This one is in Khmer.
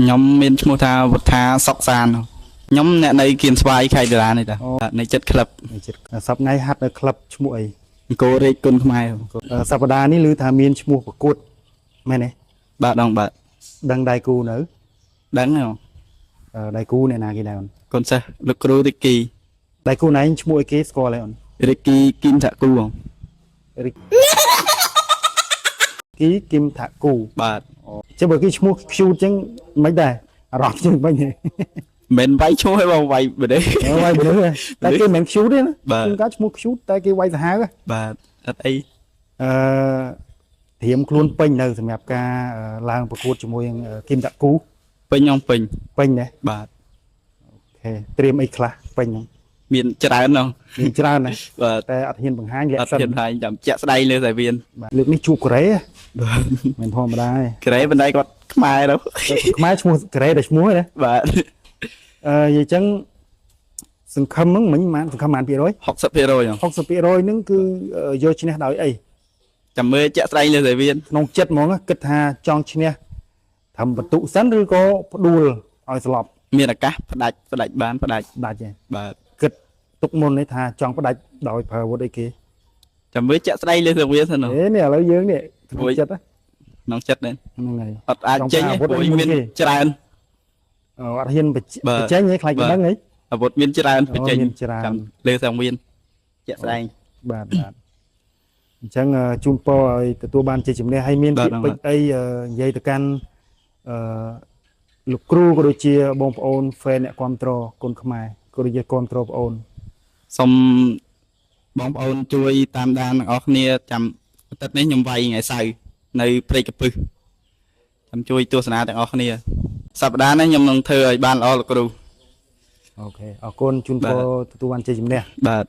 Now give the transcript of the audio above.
nhóm miền mua tha vật tha sọc sàn nhóm nè này kiên xoay khai đà này ta này chất club sắp ngay hát ở club muội cô đây côn mai sắp đà ní lư thà miên mua của cột mẹ này bạn đồng bạn đăng đại cu nữa đáng không đại cu này là cái nào con sao lực rô Ricky đại cu này muội cái score lại Ricky kim thạ cu không ký kim thạ cu bạn chứ bởi cái mua shoot chứ mấy đài rọt chứ mấy gì mình vay chú hay bao vay bữa đấy vay bữa đấy tại cái mình shoot đấy nó chúng ta mua shoot tại cái vay há bạn ở đây hiểm luôn pin nơi sầm nhập ca langประกวด ជាមួយ kim thạ cu pin không pin pin này បាទ អូខេត្រៀមអីខ្លះពេញហ្នឹង មានច្រើនហ្នឹង មានច្រើនណាស់ បាទ តែអត់ហ៊ានបង្ហាញលក្ខ អត់ សិន ហ៊ានថាចាំចាក់ស្ដៃលើសាវៀន លើកនេះជួបកូរ៉េមិនធម្មតាទេ ក្រេបណ្ដៃគាត់ខ្មែរទៅ ខ្មែរឈ្មោះកូរ៉េតែឈ្មោះទេ បាទ និយាយចឹងសង្ឃឹមហ្នឹងមិញបានសង្ឃឹមបាន%60% 60%ហ្នឹងគឺយកឈ្នះដោយអី ចាំមើលចាក់ស្ដៃលើសាវៀន ក្នុងចិត្តហ្មងគិតថាចង់ឈ្នះធ្វើបន្ទុកសិនឬក៏ផ្ដួលឲ្យស្លាប់ មានឱកាសផ្ដាច់បានផ្ដាច់ ដាច់ទេ បាទ គិតទុកមុននេះថាចង់ផ្ដាច់ដោយប្រើអាវុធអីគេ ចាំមើលចាក់ស្ដៃលើសាវៀនសិន នេះឥឡូវយើងនេះក្នុងចិត្ត ក្នុងចិត្តហ្នឹង ហ្នឹងហើយ អត់អាចចេញទេព្រោះមានច្រើន អត់ហ៊ានបញ្ចេញទេខ្លាចគេដឹងហី អាវុធមានច្រើនបញ្ចេញ មានច្រើន ចាំលើសាវៀនចាក់ស្ដៃ បាទអញ្ចឹងជូនពរឲ្យទទួលបានជ័យជំនះហើយមានពាក្យពេចន៍អីនិយាយទៅកាន់លោកគ្រូក៏ដូចជាបងប្អូន fan អ្នកគ្រប់គ្រងគុណខ្មែរក៏ដូចជាគ្រប់គ្រងបងប្អូន សូមបងប្អូនជួយតាមដានទាំងអស់គ្នាចាំអាទិត្យនេះខ្ញុំវាយថ្ងៃសៅរ៍នៅព្រៃកពឹសចាំជួយទស្សនាទាំងអស់គ្នាសប្តាហ៍នេះខ្ញុំនឹងធ្វើឲ្យបានល្អលោកគ្រូ អូខេអរគុណជូនពរទទួលបានជ័យជំនះ បាទ